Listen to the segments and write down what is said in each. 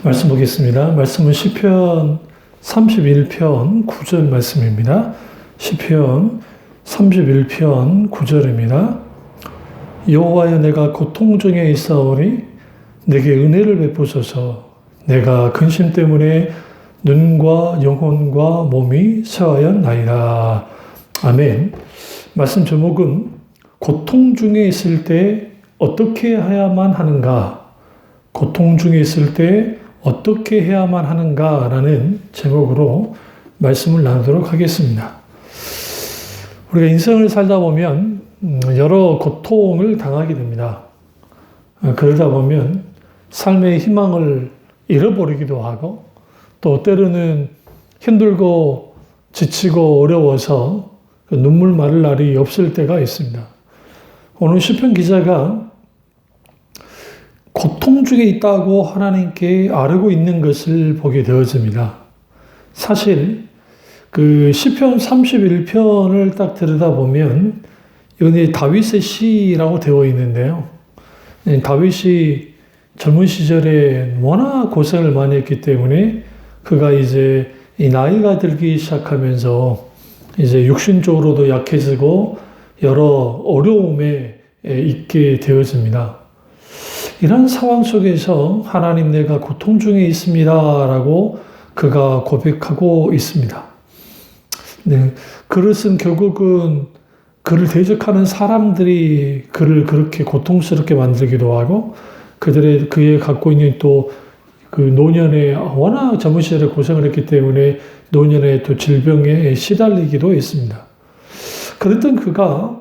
말씀 보겠습니다. 말씀은 시편 31편 9절 말씀입니다. 시편 31편 9절입니다. 여호와여, 내가 고통 중에 있사오니 내게 은혜를 베푸소서. 내가 근심 때문에 눈과 영혼과 몸이 쇠하였나이다. 아멘. 말씀 제목은 고통 중에 있을 때 어떻게 해야만 하는가? 고통 중에 있을 때 어떻게 해야만 하는가라는 제목으로 말씀을 나누도록 하겠습니다. 우리가 인생을 살다 보면 여러 고통을 당하게 됩니다. 그러다 보면 삶의 희망을 잃어버리기도 하고, 또 때로는 힘들고 지치고 어려워서 눈물 마를 날이 없을 때가 있습니다. 오늘 시편 기자가 고통 중에 있다고 하나님께 아뢰고 있는 것을 보게 되어집니다. 사실 그 시편 31편을 딱 들여다보면 이건 다윗의 시라고 되어 있는데요. 다윗이 젊은 시절에 워낙 고생을 많이 했기 때문에 그가 이제 나이가 들기 시작하면서 이제 육신적으로도 약해지고 여러 어려움에 있게 되어집니다. 이런 상황 속에서 하나님, 내가 고통 중에 있습니다 라고 그가 고백하고 있습니다. 네, 그것은 결국은 그를 대적하는 사람들이 그를 그렇게 고통스럽게 만들기도 하고, 그의 갖고 있는 또 그 노년에 워낙 젊은 시절에 고생을 했기 때문에 노년에 또 질병에 시달리기도 했습니다. 그랬던 그가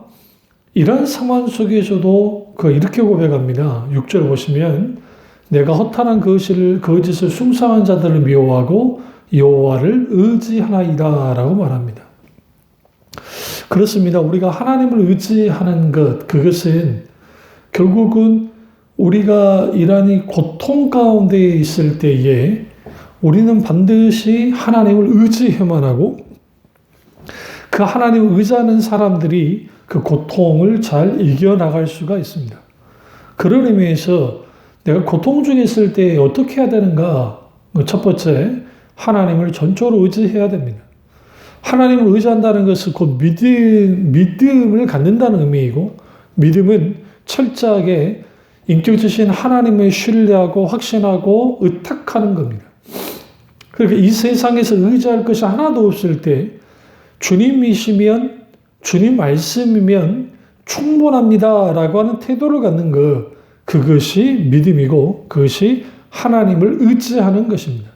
이런 상황 속에서도 이렇게 고백합니다. 6절 보시면 내가 허탄한 거짓을 숭상한 자들을 미워하고 여호와를 의지하나이다 라고 말합니다. 그렇습니다. 우리가 하나님을 의지하는 것, 그것은 결국은 우리가 이러한 고통 가운데 있을 때에 우리는 반드시 하나님을 의지해야만 하고, 그 하나님을 의지하는 사람들이 그 고통을 잘 이겨나갈 수가 있습니다. 그런 의미에서 내가 고통 중에 있을 때 어떻게 해야 되는가? 첫 번째, 하나님을 전적으로 의지해야 됩니다. 하나님을 의지한다는 것은 곧 믿음을 갖는다는 의미이고, 믿음은 철저하게 인격주신 하나님을 신뢰하고 확신하고 의탁하는 겁니다. 그러니까 이 세상에서 의지할 것이 하나도 없을 때 주님이시면, 주님 말씀이면 충분합니다 라고 하는 태도를 갖는 것, 그것이 믿음이고 그것이 하나님을 의지하는 것입니다.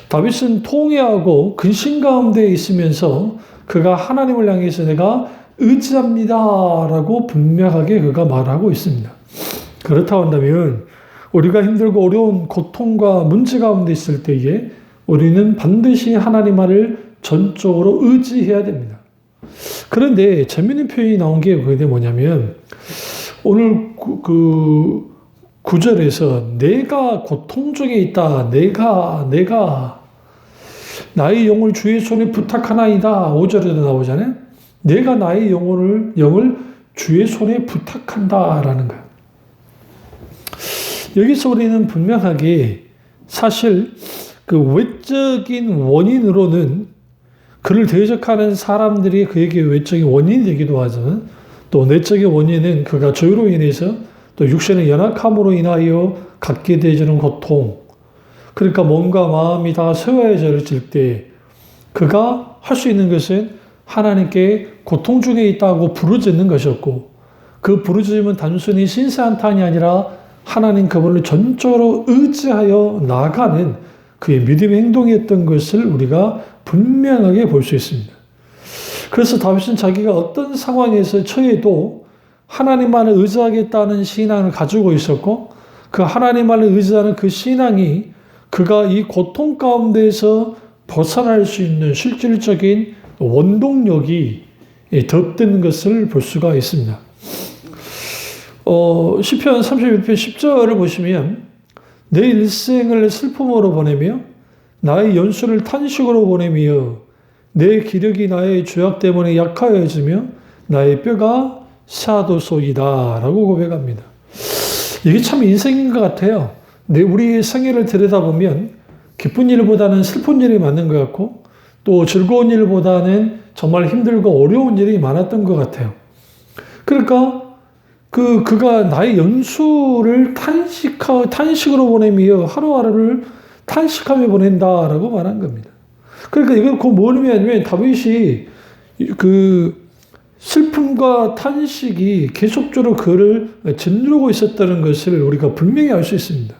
다윗은 통회하고 근심 가운데 있으면서 그가 하나님을 향해서 내가 의지합니다 라고 분명하게 그가 말하고 있습니다. 그렇다고 한다면 우리가 힘들고 어려운 고통과 문제 가운데 있을 때에 우리는 반드시 하나님을 전적으로 의지해야 됩니다. 그런데 재미있는 표현이 나온 게 그게 뭐냐면, 오늘 그 9절에서 내가 고통 중에 있다. 내가 나의 영을 주의 손에 부탁하나이다. 5절에도 나오잖아요. 내가 나의 영을 주의 손에 부탁한다라는 거예요. 여기서 우리는 분명하게 사실 그 외적인 원인으로는 그를 대적하는 사람들이 그에게 외적인 원인이 되기도 하지만, 또 내적인 원인은 그가 죄로 인해서 또 육신의 연약함으로 인하여 갖게 되는 고통, 그러니까 몸과 마음이 다 쇠해질 때 그가 할 수 있는 것은 하나님께 고통 중에 있다고 부르짖는 것이었고, 그 부르짖음은 단순히 신세한탄이 아니라 하나님 그분을 전적으로 의지하여 나아가는 그의 믿음의 행동이었던 것을 우리가 분명하게 볼 수 있습니다. 그래서 다윗은 자기가 어떤 상황에서 처해도 하나님만을 의지하겠다는 신앙을 가지고 있었고, 그 하나님만을 의지하는 그 신앙이 그가 이 고통 가운데에서 벗어날 수 있는 실질적인 원동력이 덧든 것을 볼 수가 있습니다. 시편 31편 10절을 보시면 내 일생을 슬픔으로 보내며 나의 연수를 탄식으로 보내며 내 기력이 나의 죄악 때문에 약하여지며 나의 뼈가 샤도소이다 라고 고백합니다. 이게 참 인생인 것 같아요. 우리의 생애를 들여다보면 기쁜 일보다는 슬픈 일이 많은 것 같고 또 즐거운 일보다는 정말 힘들고 어려운 일이 많았던 것 같아요. 그러니까 그가 나의 연수를 탄식으로 보내며 하루하루를 탄식하며 보낸다라고 말한 겁니다. 그러니까 이건 뭘 의미하냐면 다윗이 그 슬픔과 탄식이 계속적으로 그를 짓누르고 있었다는 것을 우리가 분명히 알 수 있습니다.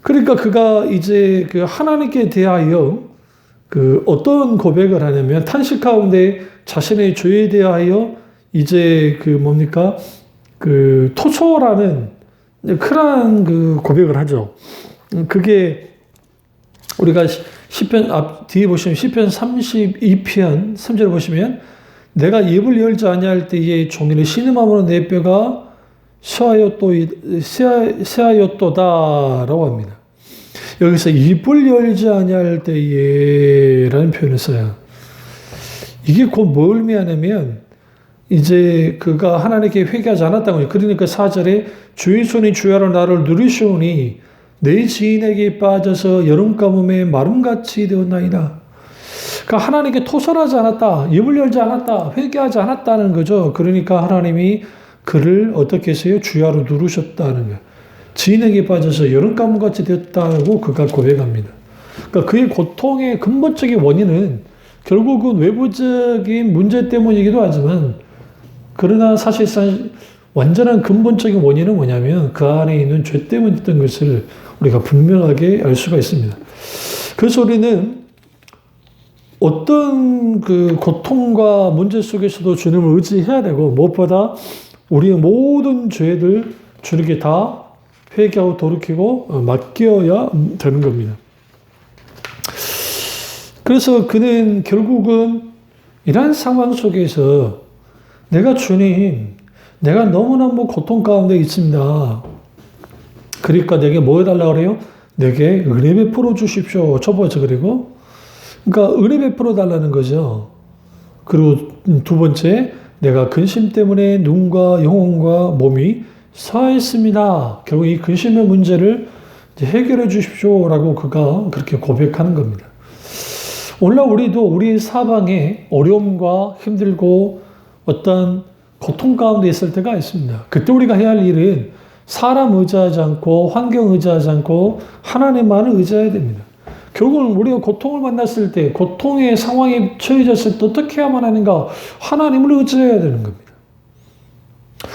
그러니까 그가 이제 그 하나님께 대하여 그 어떤 고백을 하냐면 탄식 가운데 자신의 죄에 대하여 이제 그 뭡니까? 그 토소라는 큰 그 고백을 하죠. 그게 우리가 시편 뒤에 보시면 시편 32편 3절 보시면 내가 입을 열지 아니할 때에 종일을 신음함으로 내 뼈가 쇠하였도다라고 합니다. 여기서 입을 열지 아니할 때에라는 표현을 써요. 이게 곧 뭘 의미하냐면 이제 그가 하나님께 회개하지 않았다고 해요. 그러니까 4절에 주의 손이 주야로 나를 누르시오니 내 지인에게 빠져서 여름 가뭄에 마름같이 되었나이다. 그러니까 하나님께 토설하지 않았다. 입을 열지 않았다. 회개하지 않았다는 거죠. 그러니까 하나님이 그를 어떻게 했어요? 주야로 누르셨다는 거예요. 지인에게 빠져서 여름 가뭄같이 되었다고 그가 고백합니다. 그러니까 그의 고통의 근본적인 원인은 결국은 외부적인 문제 때문이기도 하지만 그러나 사실상 완전한 근본적인 원인은 뭐냐면 그 안에 있는 죄 때문이었던 것을 우리가 분명하게 알 수가 있습니다. 그래서 우리는 어떤 그 고통과 문제 속에서도 주님을 의지해야 되고 무엇보다 우리의 모든 죄들 주님께 다 회개하고 돌이키고 맡겨야 되는 겁니다. 그래서 그는 결국은 이러한 상황 속에서 주님, 내가 너무나 고통 가운데 있습니다. 그러니까 내게 뭐 해달라고 그래요? 내게 은혜 베풀어 주십시오. 첫 번째 그리고 그러니까 은혜 베풀어 달라는 거죠. 그리고 두 번째 내가 근심 때문에 눈과 영혼과 몸이 사했습니다. 결국 이 근심의 문제를 해결해 주십시오라고 그가 그렇게 고백하는 겁니다. 오늘날 우리도 우리 사방에 어려움과 힘들고 어떤 고통 가운데 있을 때가 있습니다. 그때 우리가 해야 할 일은 사람 의지하지 않고 환경 의지하지 않고 하나님만을 의지해야 됩니다. 결국은 우리가 고통을 만났을 때 고통의 상황에 처해졌을 때 어떻게 해야만 하는가? 하나님을 의지해야 되는 겁니다.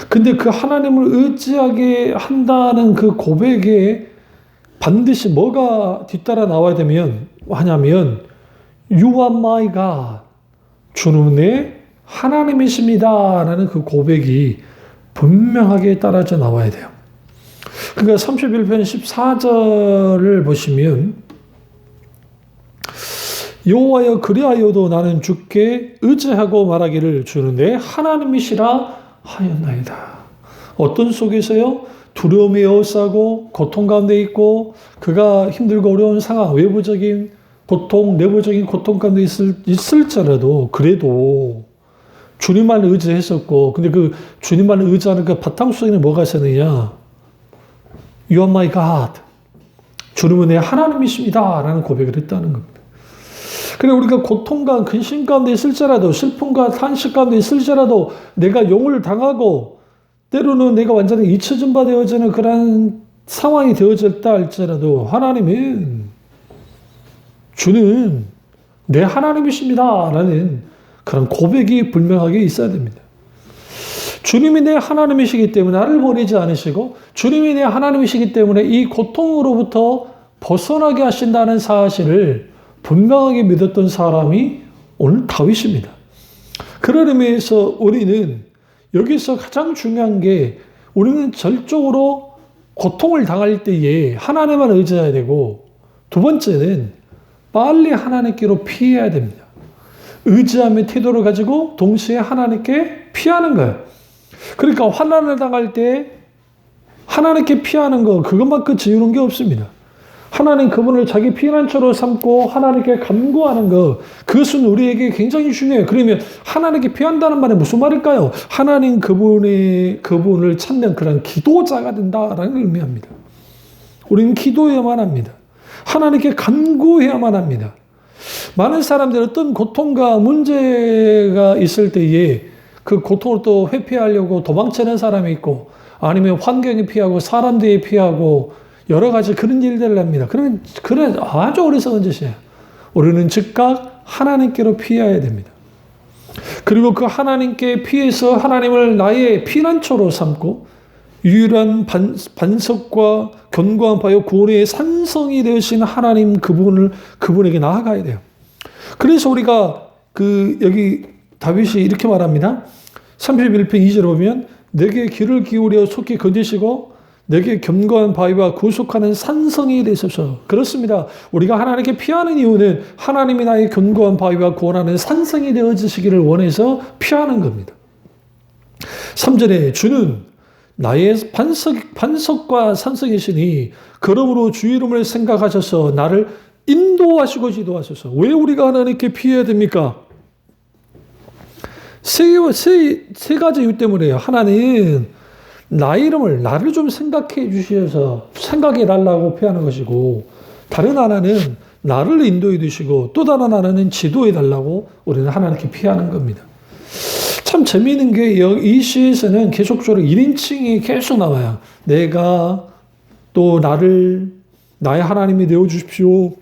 근데 그 하나님을 의지하게 한다는 그 고백에 반드시 뭐가 뒤따라 나와야 하냐면 You are my God. 주는 내 하나님이십니다. 라는 그 고백이 분명하게 따라져 나와야 돼요. 그러니까 31편 14절을 보시면 여호와여 그리하여도 나는 주께 의지하고 말하기를 주는 내 하나님이시라 하였나이다. 어떤 속에서요? 두려움에 에워싸고 고통 가운데 있고 그가 힘들고 어려운 상황, 외부적인 고통, 내부적인 고통 가운데 있을지라도 그래도 주님만 의지했었고 근데 그 주님만 의지하는 그 바탕 속에는 뭐가 있었느냐? You are my God. 주님은 내 하나님이십니다. 라는 고백을 했다는 겁니다. 그래 우리가 고통과 근심 가운데 있을지라도 슬픔과 탄식 가운데 있을지라도 내가 용을 당하고 때로는 내가 완전히 잊혀진 바 되어지는 그런 상황이 되어졌다 할지라도 하나님은 주는 내 하나님이십니다. 라는 그런 고백이 분명하게 있어야 됩니다. 주님이 내 하나님이시기 때문에 나를 버리지 않으시고 주님이 내 하나님이시기 때문에 이 고통으로부터 벗어나게 하신다는 사실을 분명하게 믿었던 사람이 오늘 다윗입니다. 그런 의미에서 우리는 여기서 가장 중요한 게 우리는 절적으로 고통을 당할 때에 하나님만 의지해야 되고 두 번째는 빨리 하나님께로 피해야 됩니다. 의지함의 태도를 가지고 동시에 하나님께 피하는 거예요. 그러니까 환난을 당할 때 하나님께 피하는 거 그것만 지우는 게 없습니다. 하나님 그분을 자기 피난처로 삼고 하나님께 간구하는 것, 그것은 우리에게 굉장히 중요해요. 그러면 하나님께 피한다는 말이 무슨 말일까요? 하나님 그분을 찾는 그런 기도자가 된다라는 걸 의미합니다. 우리는 기도해야만 합니다. 하나님께 간구해야만 합니다. 많은 사람들이 어떤 고통과 문제가 있을 때에 그 고통을 또 회피하려고 도망치는 사람이 있고, 아니면 환경에 피하고 사람들이 피하고 여러 가지 그런 일들을 합니다. 그런 아주 어리석은 짓이에요. 우리는 즉각 하나님께로 피해야 됩니다. 그리고 그 하나님께 피해서 하나님을 나의 피난처로 삼고 유일한 반석과 견고한 바요 구원의 산성이 되신 하나님 그분에게 나아가야 돼요. 그래서 우리가 여기 다윗이 이렇게 말합니다. 31편 2절에 보면 내게 귀를 기울여 속히 건지시고 내게 견고한 바위와 구속하는 산성이 되소서. 그렇습니다. 우리가 하나님께 피하는 이유는 하나님이 나의 견고한 바위와 구원하는 산성이 되어주시기를 원해서 피하는 겁니다. 3절에 주는 나의 반석과 산성이시니 그러므로 주 이름을 생각하셔서 나를 인도하시고 지도하소서. 왜 우리가 하나님께 피해야 됩니까? 세 가지 이유 때문에요. 하나는 나를 좀 생각해 주셔서 생각해 달라고 피하는 것이고, 다른 하나는 나를 인도해 주시고, 또 다른 하나는 지도해 달라고 우리는 하나님께 피하는 겁니다. 참 재미있는 게 이 시에서는 계속적으로 1인칭이 계속 나와요. 내가 또 나의 하나님이 되어 주십시오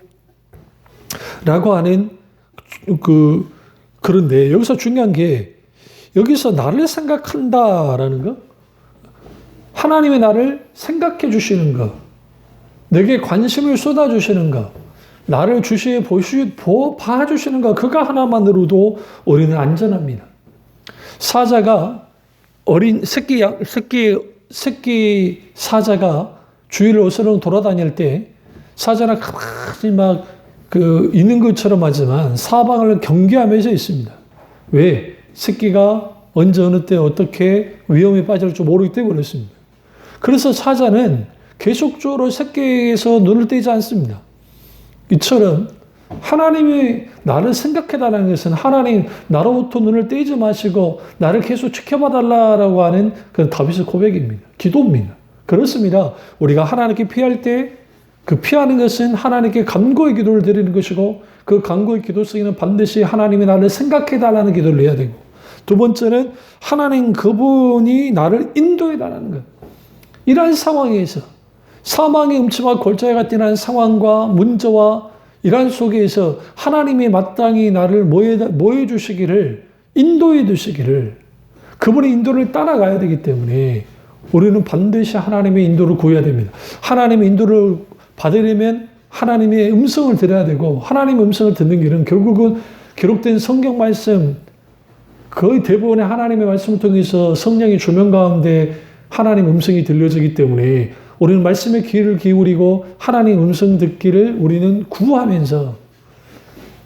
라고 하는 그런데 여기서 중요한 게, 여기서 나를 생각한다라는 거, 하나님이 나를 생각해 주시는 것, 내게 관심을 쏟아 주시는 것, 나를 봐주시는 것, 그거 하나만으로도 우리는 안전합니다. 사자가 새끼 사자가 주위를 어스렁 돌아다닐 때 사자는 가만히 있는 것처럼 하지만 사방을 경계하면서 있습니다. 왜? 새끼가 언제 어느 때 어떻게 위험에 빠질지 모르기 때문에 그렇습니다. 그래서 사자는 계속적으로 새끼에서 눈을 떼지 않습니다. 이처럼 하나님이 나를 생각해달라는 것은 하나님 나로부터 눈을 떼지 마시고 나를 계속 지켜봐달라고 하는 그런 다윗의 고백입니다. 기도입니다. 그렇습니다. 우리가 하나님께 피할 때 그 피하는 것은 하나님께 간구의 기도를 드리는 것이고, 그 간구의 기도 속에는 반드시 하나님이 나를 생각해달라는 기도를 해야 되고, 두 번째는 하나님 그분이 나를 인도해달라는 것. 이러한 상황에서 사망의 음침한 골짜기 같은 이러한 상황과 문제와 이러한 속에서 하나님이 마땅히 나를 모여 주시기를, 인도해 주시기를, 그분의 인도를 따라가야 되기 때문에 우리는 반드시 하나님의 인도를 구해야 됩니다. 하나님의 인도를 받으려면 하나님의 음성을 들어야 되고, 하나님의 음성을 듣는 길은 결국은 기록된 성경 말씀, 거의 대부분의 하나님의 말씀을 통해서 성령의 조명 가운데 하나님 음성이 들려지기 때문에 우리는 말씀에 귀를 기울이고 하나님 음성 듣기를 우리는 구하면서,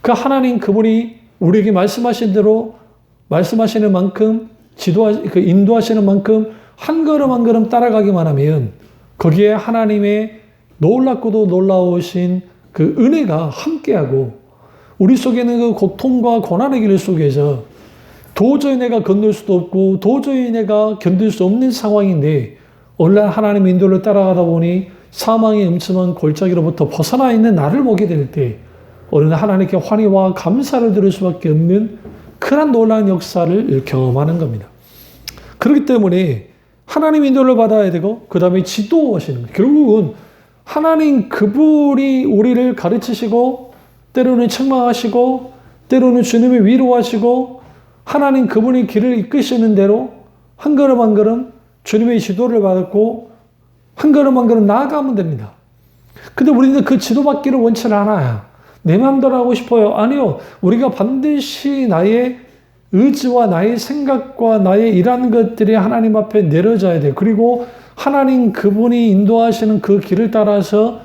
그 하나님 그분이 우리에게 말씀하신 대로 말씀하시는 만큼 인도하시는 만큼 한 걸음 한 걸음 따라가기만 하면 거기에 하나님의 놀랍고도 놀라우신 그 은혜가 함께하고, 우리 속에는 그 고통과 고난의 길 속에서 도저히 내가 건널 수도 없고 도저히 내가 견딜 수 없는 상황인데 오늘날 하나님의 인도를 따라가다 보니 사망의 음침한 골짜기로부터 벗어나 있는 나를 보게 될 때 우리는 하나님께 환희와 감사를 드릴 수밖에 없는 그런 놀라운 역사를 경험하는 겁니다. 그렇기 때문에 하나님의 인도를 받아야 되고, 그 다음에 지도하시는 거예요. 결국은 하나님 그분이 우리를 가르치시고, 때로는 책망하시고, 때로는 주님이 위로하시고, 하나님 그분이 길을 이끄시는 대로 한 걸음 한 걸음 주님의 지도를 받고 한 걸음 한 걸음 나아가면 됩니다. 근데 우리는 그 지도받기를 원치 않아요. 내 마음대로 하고 싶어요. 아니요. 우리가 반드시 나의 의지와 나의 생각과 나의 일하는 것들이 하나님 앞에 내려져야 돼요. 그리고 하나님 그분이 인도하시는 그 길을 따라서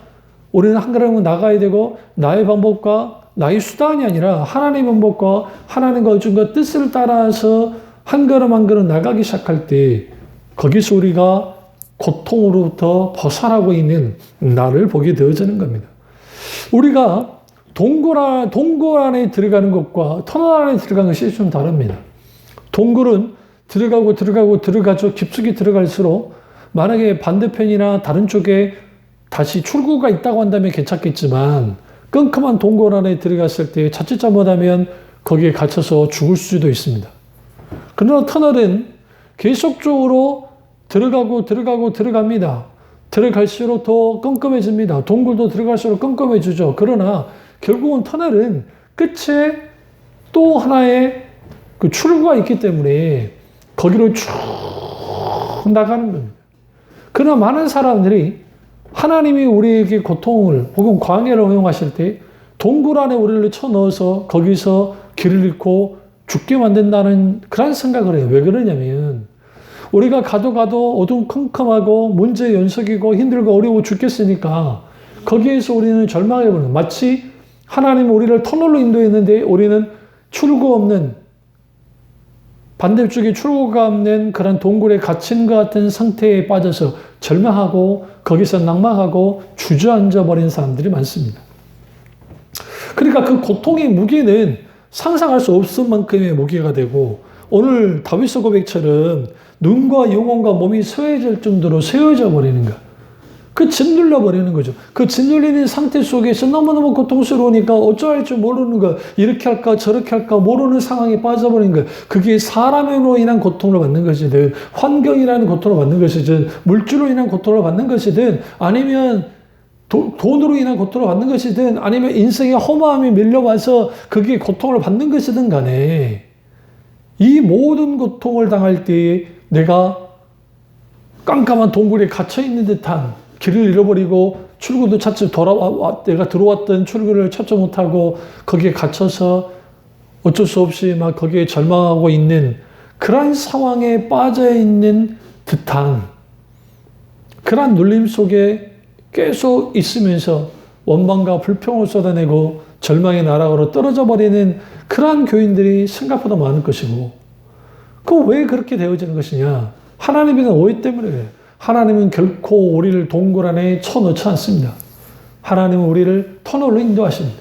우리는 한 걸음 나가야 되고, 나의 방법과 나의 수단이 아니라 하나님의 방법과 하나님과 의중과 뜻을 따라서 한 걸음 한 걸음 나가기 시작할 때 거기서 우리가 고통으로부터 벗어나고 있는 나를 보게 되어지는 겁니다. 우리가 동굴 안에 들어가는 것과 터널 안에 들어가는 것이 좀 다릅니다. 동굴은 들어가죠. 깊숙이 들어갈수록 만약에 반대편이나 다른 쪽에 다시 출구가 있다고 한다면 괜찮겠지만 끔끔한 동굴 안에 들어갔을 때 자칫 잘못하면 거기에 갇혀서 죽을 수도 있습니다. 그러나 터널은 계속적으로 들어갑니다. 들어갈수록 더 끔끔해집니다. 동굴도 들어갈수록 끔끔해지죠. 그러나 결국은 터널은 끝에 또 하나의 그 출구가 있기 때문에 거기로 쭉 나가는 겁니다. 그러나 많은 사람들이 하나님이 우리에게 고통을 혹은 광야를 허용하실 때 동굴 안에 우리를 쳐넣어서 거기서 길을 잃고 죽게 만든다는 그런 생각을 해요. 왜 그러냐면 우리가 가도 어둠컴컴하고 문제 연속이고 힘들고 어려워 죽겠으니까 거기에서 우리는 절망해버려요. 마치 하나님이 우리를 터널로 인도했는데 우리는 출구 없는 반대쪽에 출구가 없는 그런 동굴에 갇힌 것 같은 상태에 빠져서 절망하고 거기서 낭망하고 주저앉아 버린 사람들이 많습니다. 그러니까 그 고통의 무게는 상상할 수 없을 만큼의 무게가 되고 오늘 다윗의 고백처럼 눈과 영혼과 몸이 쇠해질 정도로 쇠해져 버리는 것. 그 짓눌려 버리는 거죠. 그 짓눌리는 상태 속에서 너무너무 고통스러우니까 어쩌할 줄 모르는 거, 이렇게 할까 저렇게 할까 모르는 상황에 빠져버린 거. 그게 사람으로 인한 고통을 받는 것이든 환경이라는 고통을 받는 것이든 물질로 인한 고통을 받는 것이든 아니면 돈으로 인한 고통을 받는 것이든 아니면 인생의 허무함이 밀려와서 그게 고통을 받는 것이든 간에 이 모든 고통을 당할 때 내가 깜깜한 동굴에 갇혀있는 듯한 길을 잃어버리고 출구도 내가 들어왔던 출구를 찾지 못하고 거기에 갇혀서 어쩔 수 없이 막 거기에 절망하고 있는 그런 상황에 빠져있는 듯한 그런 눌림 속에 계속 있으면서 원망과 불평을 쏟아내고 절망의 나락으로 떨어져 버리는 그러한 교인들이 생각보다 많을 것이고 그 왜 그렇게 되어지는 것이냐? 하나님에 대한 오해 때문에 그래요. 하나님은 결코 우리를 동굴 안에 쳐넣지 않습니다. 하나님은 우리를 터널로 인도하십니다.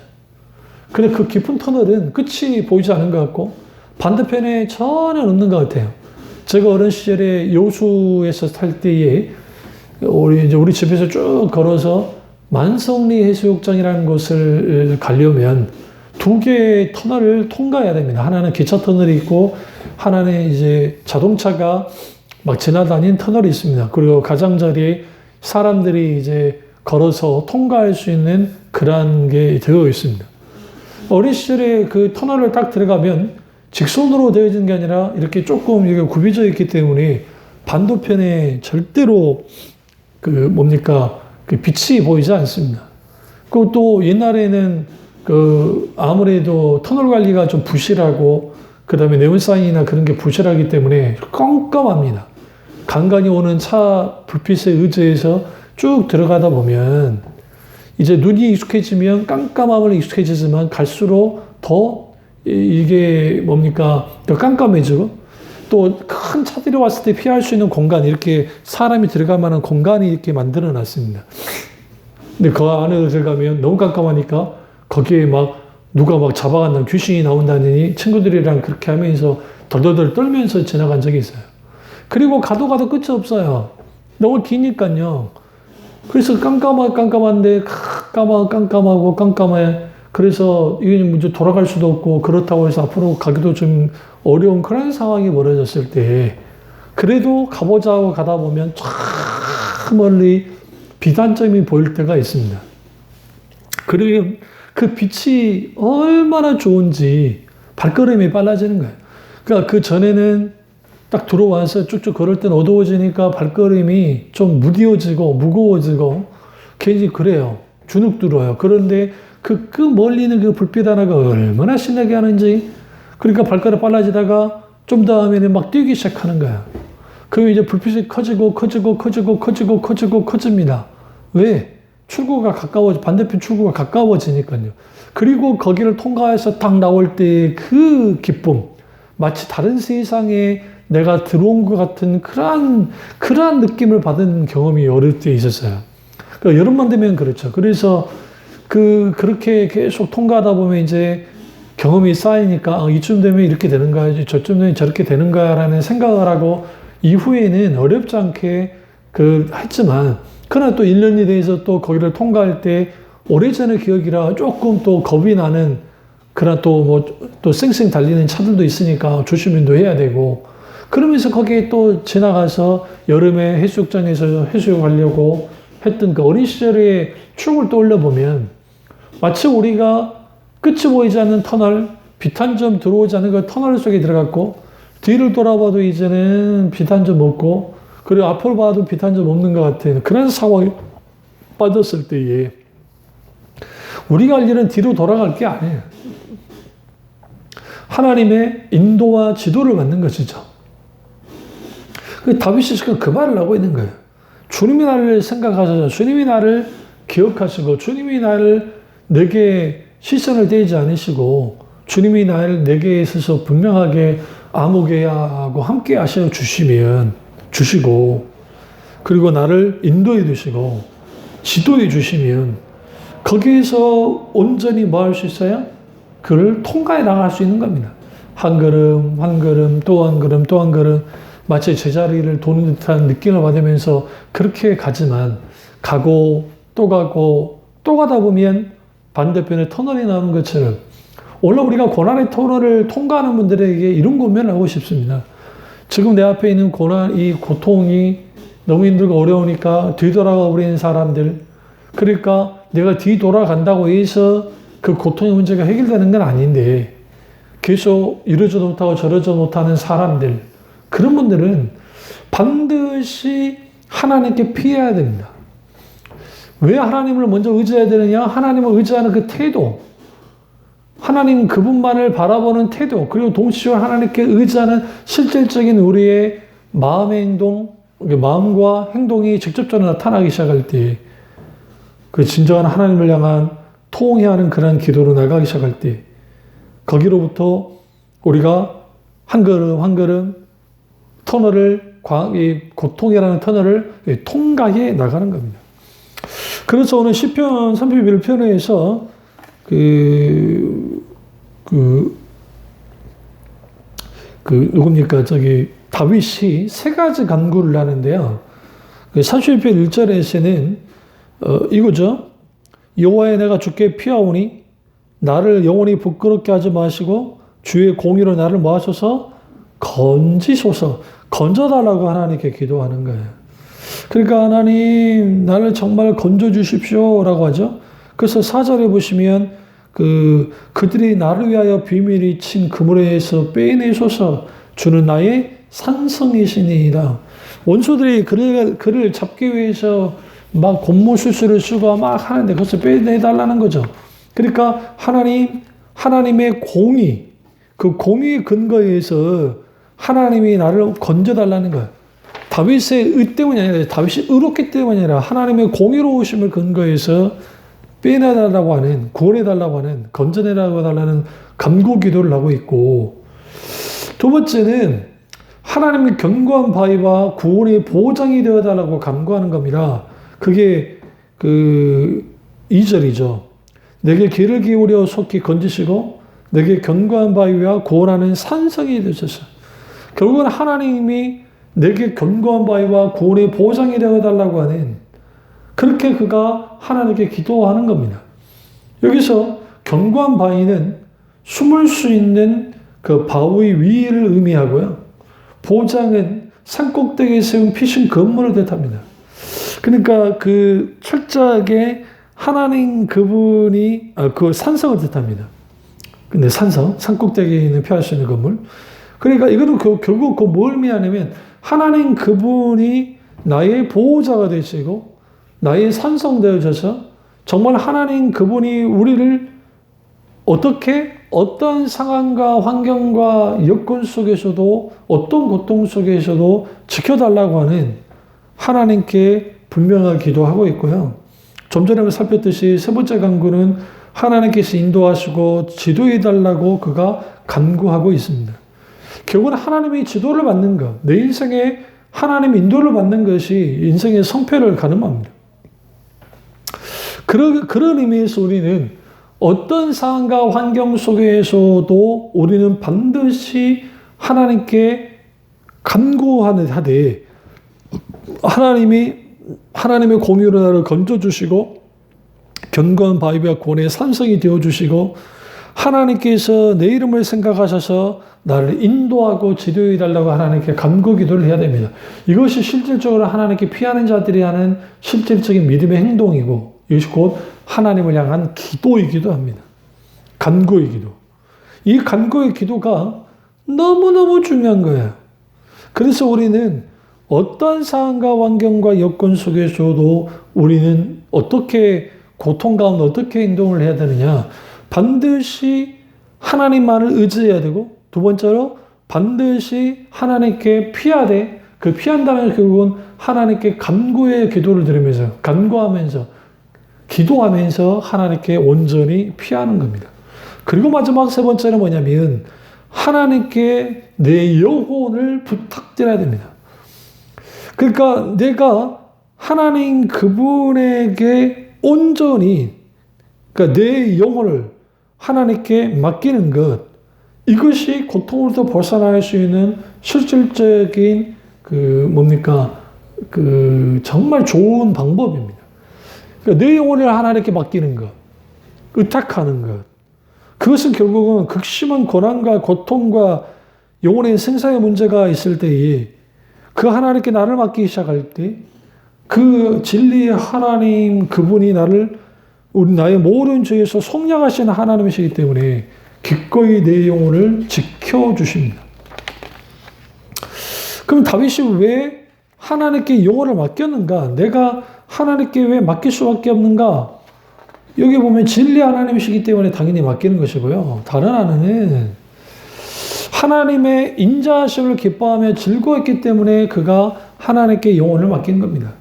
근데 그 깊은 터널은 끝이 보이지 않는 것 같고 반대편에 전혀 없는 것 같아요. 제가 어린 시절에 여수에서 살 때에 우리 집에서 쭉 걸어서 만성리 해수욕장이라는 곳을 가려면 두 개의 터널을 통과해야 됩니다. 하나는 기차 터널이 있고 하나는 이제 자동차가 막 지나다니는 터널이 있습니다. 그리고 가장자리에 사람들이 이제 걸어서 통과할 수 있는 그런 게 되어 있습니다. 어린 시절에 그 터널을 딱 들어가면 직선으로 되어진 게 아니라 이렇게 조금 이게 굽이져 있기 때문에 반대편에 절대로 그 빛이 보이지 않습니다. 그리고 또 옛날에는 아무래도 터널 관리가 좀 부실하고 그 다음에 네온사인이나 그런 게 부실하기 때문에 깜깜합니다. 간간히 오는 차 불빛에 의지해서 쭉 들어가다 보면 이제 눈이 익숙해지면 깜깜함을 익숙해지지만 갈수록 더 이게 더 깜깜해지고 또 큰 차들이 왔을 때 피할 수 있는 공간, 이렇게 사람이 들어갈 만한 공간이 이렇게 만들어 놨습니다. 근데 그 안에 들어가면 너무 깜깜하니까 거기에 누가 잡아간다는 귀신이 나온다니 친구들이랑 그렇게 하면서 덜덜덜 떨면서 지나간 적이 있어요. 그리고 가도 끝이 없어요. 너무 기니까요. 그래서 깜깜한데 깜깜해. 그래서 이게 문제 돌아갈 수도 없고 그렇다고 해서 앞으로 가기도 좀 어려운 그런 상황이 벌어졌을 때 그래도 가보자고 가다 보면 저 멀리 비단점이 보일 때가 있습니다. 그러면 그 빛이 얼마나 좋은지 발걸음이 빨라지는 거예요. 그러니까 그 전에는 딱 들어와서 쭉쭉 걸을 땐 어두워지니까 발걸음이 좀 무뎌지고 무거워지고 괜히 그래요. 주눅 들어요. 그런데 그 멀리 있는 그 불빛 하나가 얼마나 신나게 하는지, 그러니까 발걸음 빨라지다가 좀 더 하면 막 뛰기 시작하는 거야. 그럼 이제 불빛이 커집니다. 왜? 반대편 출구가 가까워지니까요. 그리고 거기를 통과해서 딱 나올 때 그 기쁨, 마치 다른 세상에 내가 들어온 것 같은 그러한 느낌을 받은 경험이 어릴 때 있었어요. 그러니까 여름만 되면 그렇죠. 그래서 그렇게 계속 통과하다 보면 이제 경험이 쌓이니까 이쯤 되면 이렇게 되는 거야, 저쯤 되면 저렇게 되는 거야라는 생각을 하고 이후에는 어렵지 않게 했지만 그러나 또 1년이 돼서 또 거기를 통과할 때 오래전의 기억이라 조금 또 겁이 나는 그러나 또 쌩쌩 달리는 차들도 있으니까 조심도 해야 되고 그러면서 거기에 또 지나가서 여름에 해수욕장에서 해수욕하려고 했던 그 어린 시절의 추억을 떠올려 보면 마치 우리가 끝이 보이지 않는 터널, 빛 한 점 들어오지 않는 그 터널 속에 들어갔고 뒤를 돌아봐도 이제는 빛 한 점 없고 그리고 앞을 봐도 빛 한 점 없는 것 같은 그런 상황에 빠졌을 때에 우리가 할 일은 뒤로 돌아갈 게 아니에요. 하나님의 인도와 지도를 받는 것이죠. 다윗이 지금 그 말을 하고 있는 거예요. 주님이 나를 생각하셔서 주님이 나를 기억하시고 주님이 나를 내게 시선을 떼지 않으시고 주님이 나를 내게 있어서 분명하게 아무개하고 함께 하셔 주시고 그리고 나를 인도해 주시고 지도해 주시면 거기에서 온전히 뭐 할 수 있어요? 그를 통과해 나갈 수 있는 겁니다. 한 걸음 한 걸음 또 한 걸음 또 한 걸음 마치 제자리를 도는 듯한 느낌을 받으면서 그렇게 가지만 가고 또 가다 보면 반대편에 터널이 나오는 것처럼 원래 우리가 고난의 터널을 통과하는 분들에게 이런 고민을 하고 싶습니다. 지금 내 앞에 있는 이 고통이 너무 힘들고 어려우니까 뒤돌아가 버리는 사람들 그러니까 내가 뒤돌아간다고 해서 그 고통의 문제가 해결되는 건 아닌데 계속 이러지도 못하고 저러지도 못하는 사람들 그런 분들은 반드시 하나님께 피해야 됩니다. 왜 하나님을 먼저 의지해야 되느냐? 하나님을 의지하는 그 태도, 하나님 그분만을 바라보는 태도, 그리고 동시에 하나님께 의지하는 실질적인 우리의 마음의 행동, 마음과 행동이 직접적으로 나타나기 시작할 때, 그 진정한 하나님을 향한 통회하는 그런 기도로 나가기 시작할 때, 거기로부터 우리가 한 걸음 한 걸음 이 고통이라는 터널을 통과해 나가는 겁니다. 그래서 오늘 시편 31편에서 누굽니까? 다윗이 세 가지 간구를 하는데요. 31편 1절에서는 이거죠. 여호와의 내가 주께 피하오니 나를 영원히 부끄럽게 하지 마시고 주의 공의로 나를 모아셔서 건지소서. 건져달라고 하나님께 기도하는 거예요. 그러니까 하나님 나를 정말 건져주십시오 라고 하죠. 그래서 4절에 보시면 그들이 나를 위하여 비밀이 친 그물에서 빼내소서 주는 나의 산성이시니이다. 원수들이 그를 잡기 위해서 막 곤모술수를 쓰고 막 하는데 그것을 빼내달라는 거죠. 그러니까 하나님의 공의, 그 공의의 근거에서 하나님이 나를 건져달라는 거예요. 다윗의 의 때문이 아니라 다윗이 의롭기 때문이 아니라 하나님의 공의로우심을 근거해서 빼내달라고 하는, 구원해달라고 하는, 건져내달라는 간구 기도를 하고 있고, 두 번째는 하나님의 견고한 바위와 구원의 보장이 되어달라고 간구하는 겁니다. 그게 2절이죠. 내게 귀를 기울여 속히 건지시고 내게 견고한 바위와 구원하는 산성이 되소서. 결국은 하나님이 내게 견고한 바위와 구원의 보장이 되어달라고 하는 그렇게 그가 하나님께 기도하는 겁니다. 여기서 견고한 바위는 숨을 수 있는 그 바위 위를 의미하고요. 보장은 산꼭대기에 세운 피신 건물을 뜻합니다. 그러니까 그 철저하게 하나님 그분이 그 산성을 뜻합니다. 근데 산꼭대기에 있는 피할 수 있는 건물. 그러니까 이거는 결국 뭘 의미하냐면 하나님 그분이 나의 보호자가 되시고 나의 산성되어져서 정말 하나님 그분이 우리를 어떤 상황과 환경과 여건 속에서도 어떤 고통 속에서도 지켜달라고 하는 하나님께 분명하게 기도하고 있고요. 좀 전에 살폈듯이 세 번째 간구는 하나님께서 인도하시고 지도해달라고 그가 간구하고 있습니다. 결국은 하나님의 지도를 받는 것, 내 인생에 하나님 인도를 받는 것이 인생의 성패를 가늠합니다. 그런 의미에서 우리는 어떤 상황과 환경 속에서도 우리는 반드시 하나님께 간구하되 하나님의 공의로 나를 건져주시고 견고한 바위와 고뇌의 산성이 되어주시고 하나님께서 내 이름을 생각하셔서 나를 인도하고 지도해 달라고 하나님께 간구 기도를 해야 됩니다. 이것이 실질적으로 하나님께 피하는 자들이 하는 실질적인 믿음의 행동이고 이것이 곧 하나님을 향한 기도이기도 합니다. 간구의 기도. 이 간구의 기도가 너무너무 중요한 거예요. 그래서 우리는 어떤 상황과 환경과 여건 속에서도 우리는 어떻게 고통 가운데 어떻게 행동을 해야 되느냐. 반드시 하나님만을 의지해야 되고 두 번째로 반드시 하나님께 피해야 돼. 그 피한다는 결국은 하나님께 간구의 기도를 드리면서 간구하면서 기도하면서 하나님께 온전히 피하는 겁니다. 그리고 마지막 세 번째는 뭐냐면 하나님께 내 영혼을 부탁드려야 됩니다. 그러니까 내가 하나님 그분에게 온전히 그러니까 내 영혼을 하나님께 맡기는 것 이것이 고통으로부터 벗어날 수 있는 실질적인 정말 좋은 방법입니다. 그러니까 내 영혼을 하나님께 맡기는 것, 의탁하는 것. 그것은 결국은 극심한 고난과 고통과 영혼의 생사의 문제가 있을 때에 그 하나님께 나를 맡기기 시작할 때 그 진리의 하나님 그분이 나의 모든 죄에서 속량하시는 하나님이시기 때문에 기꺼이 내 영혼을 지켜주십니다. 그럼 다윗이 왜 하나님께 영혼을 맡겼는가? 내가 하나님께 왜 맡길 수밖에 없는가? 여기 보면 진리 하나님이시기 때문에 당연히 맡기는 것이고요. 다른 하나는 하나님의 인자하심을 기뻐하며 즐거웠기 때문에 그가 하나님께 영혼을 맡긴 겁니다.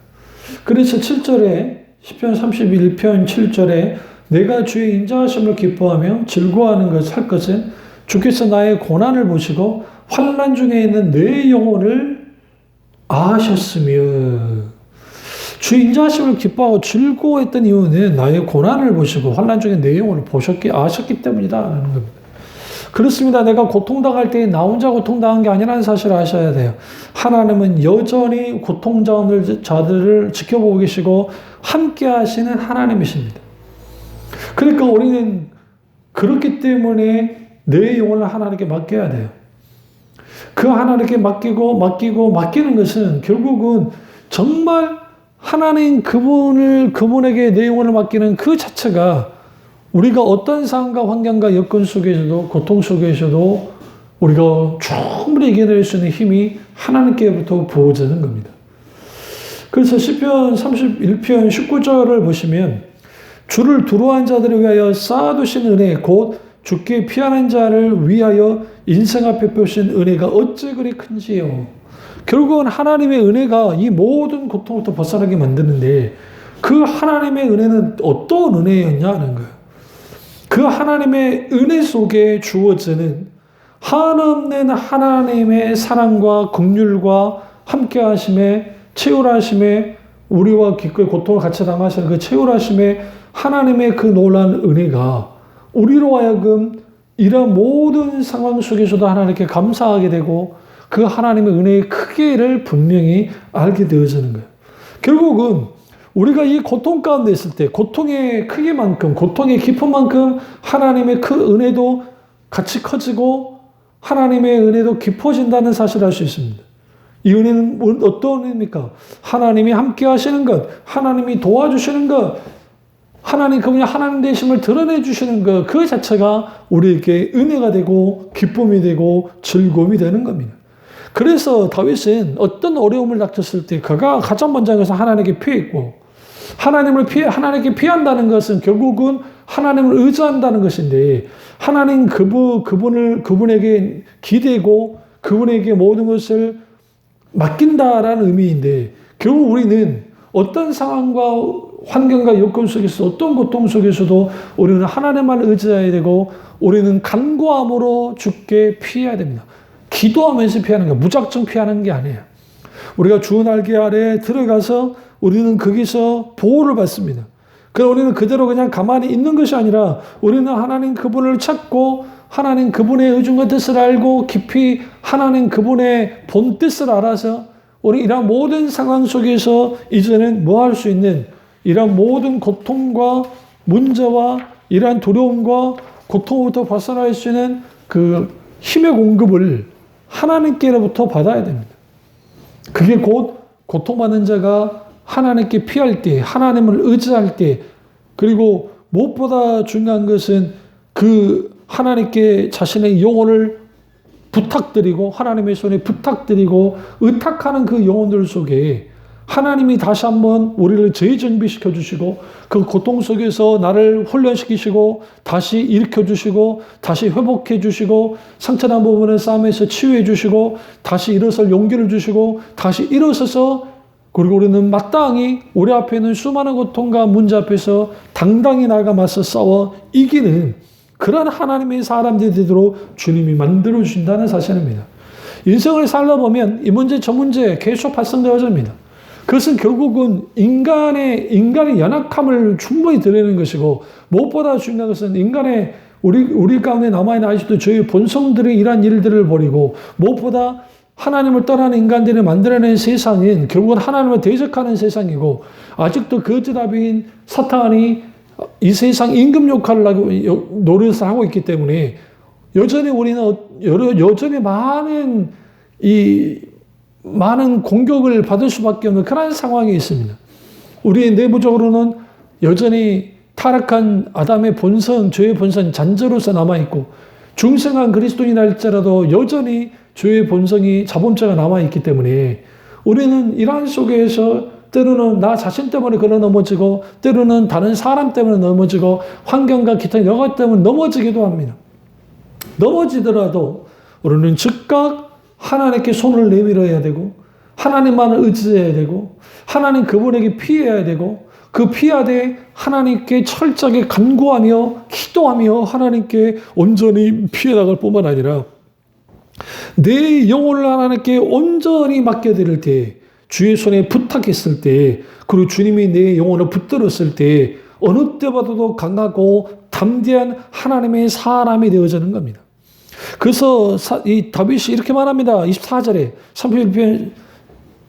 그래서 7절에 시편 31편 7절에 내가 주의 인자하심을 기뻐하며 즐거워하는 할 것은 주께서 나의 고난을 보시고 환난 중에 있는 내 영혼을 아셨으며 주의 인자하심을 기뻐하고 즐거워했던 이유는 나의 고난을 보시고 환난 중에 내 영혼을 아셨기 때문이다 라는 겁니다. 그렇습니다. 내가 고통당할 때 나 혼자 고통당한 게 아니라는 사실을 아셔야 돼요. 하나님은 여전히 고통자들을 지켜보고 계시고 함께 하시는 하나님이십니다. 그러니까 우리는 그렇기 때문에 내 영혼을 하나님께 맡겨야 돼요. 그 하나님께 맡기는 것은 결국은 정말 하나님 그분에게 내 영혼을 맡기는 그 자체가 우리가 어떤 상황과 환경과 여건 속에서도 고통 속에서도 우리가 충분히 이겨낼 수 있는 힘이 하나님께부터 부어지는 겁니다. 그래서 시편 31편 19절을 보시면 주를 두려워한 자들을 위하여 쌓아두신 은혜 곧 주께 피하는 자를 위하여 인생 앞에 펴신 은혜가 어찌 그리 큰지요. 결국은 하나님의 은혜가 이 모든 고통부터 벗어나게 만드는데 그 하나님의 은혜는 어떤 은혜였냐는 거예요. 그 하나님의 은혜 속에 주어지는 한없는 하나님의 사랑과 긍휼과 함께하심에 채울하심에 우리와 기꺼이 고통을 같이 당하시는 그 채울하심에 하나님의 그 놀라운 은혜가 우리로 하여금 이런 모든 상황 속에서도 하나님께 감사하게 되고 그 하나님의 은혜의 크기를 분명히 알게 되어지는 거예요. 결국은 우리가 이 고통 가운데 있을 때 고통의 크기만큼 고통의 깊음만큼 하나님의 그 은혜도 같이 커지고 하나님의 은혜도 깊어진다는 사실을 알 수 있습니다. 이 은혜는 어떤 은혜입니까? 하나님이 함께 하시는 것, 하나님이 도와주시는 것, 그분이 하나님 되심을 드러내 주시는 것, 그 자체가 우리에게 은혜가 되고 기쁨이 되고 즐거움이 되는 겁니다. 그래서 다윗은 어떤 어려움을 닥쳤을 때 그가 가장 먼저 해서 하나님께 피했고 하나님께 피한다는 것은 결국은 하나님을 의지한다는 것인데 하나님 그분에게 기대고 그분에게 모든 것을 맡긴다라는 의미인데 결국 우리는 어떤 상황과 환경과 여건 속에서 어떤 고통 속에서도 우리는 하나님만 의지해야 되고 우리는 간구함으로 주께 피해야 됩니다. 기도하면서 피하는 거 무작정 피하는 게 아니에요. 우리가 주 날개 아래에 들어가서 우리는 거기서 보호를 받습니다. 그럼 우리는 그대로 그냥 가만히 있는 것이 아니라 우리는 하나님 그분을 찾고 하나님 그분의 의중과 뜻을 알고 깊이 하나님 그분의 본 뜻을 알아서 우리 이러한 모든 상황 속에서 이제는 뭐 할 수 있는 이러한 모든 고통과 문제와 이러한 두려움과 고통으로부터 벗어날 수 있는 그 힘의 공급을 하나님께로부터 받아야 됩니다. 그게 곧 고통받는 자가 하나님께 피할 때, 하나님을 의지할 때, 그리고 무엇보다 중요한 것은 그 하나님께 자신의 영혼을 부탁드리고 하나님의 손에 부탁드리고 의탁하는 그 영혼들 속에 하나님이 다시 한번 우리를 재정비시켜 주시고 그 고통 속에서 나를 훈련시키시고 다시 일으켜 주시고 다시 회복해 주시고 상처난 부분의 싸움에서 치유해 주시고 다시 일어설 용기를 주시고 다시 일어서서 그리고 우리는 마땅히 우리 앞에 있는 수많은 고통과 문제 앞에서 당당히 나아가 맞서 싸워 이기는 그런 하나님의 사람들이 되도록 주님이 만들어 주신다는 사실입니다. 인생을 살아보면 이 문제 저 문제 계속 발생되어집니다. 그것은 결국은 인간의 연약함을 충분히 드러내는 것이고 무엇보다 중요한 것은 인간의 우리 가운데 남아있는 아직도 저희 본성들의 이러한 일들을 버리고 무엇보다 하나님을 떠나는 인간들이 만들어낸 세상은 결국은 하나님을 대적하는 세상이고 아직도 거짓아비인 사탄이 이 세상 임금 역할을 하고 노릇을 하고 있기 때문에 여전히 우리는 여전히 많은 공격을 받을 수밖에 없는 그런 상황이 있습니다. 우리 내부적으로는 여전히 타락한 아담의 본성, 죄의 본성이 잔재로서 남아있고 중생한 그리스도인이라 할지라도 여전히 죄의 본성이 자범죄가 남아있기 때문에 우리는 이러한 속에서 때로는 나 자신 때문에 걸어 넘어지고 때로는 다른 사람 때문에 넘어지고 환경과 기타 여러 것 때문에 넘어지기도 합니다. 넘어지더라도 우리는 즉각 하나님께 손을 내밀어야 되고 하나님만을 의지해야 되고 하나님 그분에게 피해야 되고 그 피하되 하나님께 철저하게 간구하며 기도하며 하나님께 온전히 피해 나갈 뿐만 아니라 내 영혼을 하나님께 온전히 맡겨드릴 때 주의 손에 부탁했을 때 그리고 주님이 내 영혼을 붙들었을 때 어느 때보다도 강하고 담대한 하나님의 사람이 되어지는 겁니다. 그래서 이 다윗이 이렇게 말합니다. 24절에 31편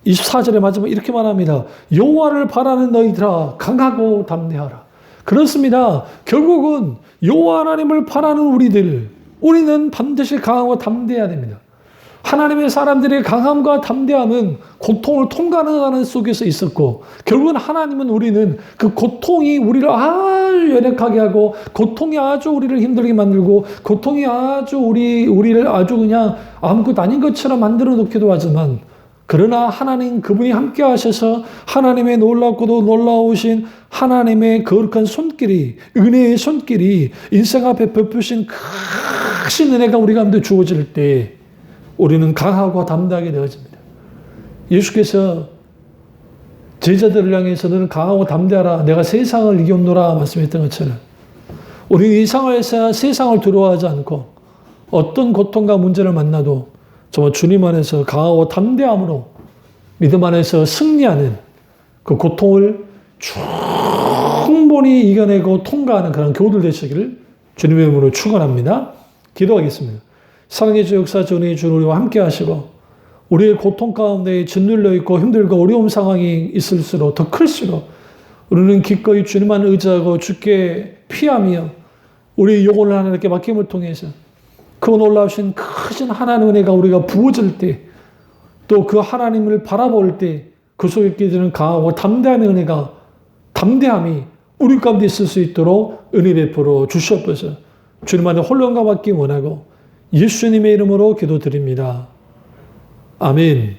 24절에 마지막 이렇게 말합니다. 여호와를 바라는 너희들아 강하고 담대하라. 그렇습니다. 결국은 여호와 하나님을 바라는 우리는 반드시 강하고 담대해야 됩니다. 하나님의 사람들의 강함과 담대함은 고통을 통과하는 속에서 있었고 결국은 우리는 그 고통이 우리를 아주 연약하게 하고 고통이 아주 우리를 힘들게 만들고 고통이 아주 우리를 아주 그냥 아무것도 아닌 것처럼 만들어 놓기도 하지만 그러나 하나님 그분이 함께 하셔서 하나님의 놀랍고도 놀라우신 하나님의 거룩한 손길이 은혜의 손길이 인생 앞에 베푸신 크신 은혜가 우리 가운데 주어질 때 우리는 강하고 담대하게 되어집니다. 예수께서 제자들을 향해서 너는 강하고 담대하라 내가 세상을 이겼노라 말씀했던 것처럼 우리는 이 상황에서 세상을 두려워하지 않고 어떤 고통과 문제를 만나도 정말 주님 안에서 강하고 담대함으로 믿음 안에서 승리하는 그 고통을 충분히 이겨내고 통과하는 그런 교우들 되시기를 주님의 이름으로 축원합니다. 기도하겠습니다. 사랑의 주 역사 전의 주 우리와 함께 하시고 우리의 고통 가운데 짓눌려 있고 힘들고 어려운 상황이 있을수록 더 클수록 우리는 기꺼이 주님만 의지하고 주께 피하며 우리의 영혼을 하나님께 맡김을 통해서 그 놀라우신 크신 하나님의 은혜가 우리가 부어질 때 또 그 하나님을 바라볼 때 그 속에 끼드는 강하고 담대함의 은혜가 담대함이 우리 가운데 있을 수 있도록 은혜 베풀어 주시옵소서. 주님 안에 홀령과 받기 원하고 예수님의 이름으로 기도드립니다. 아멘.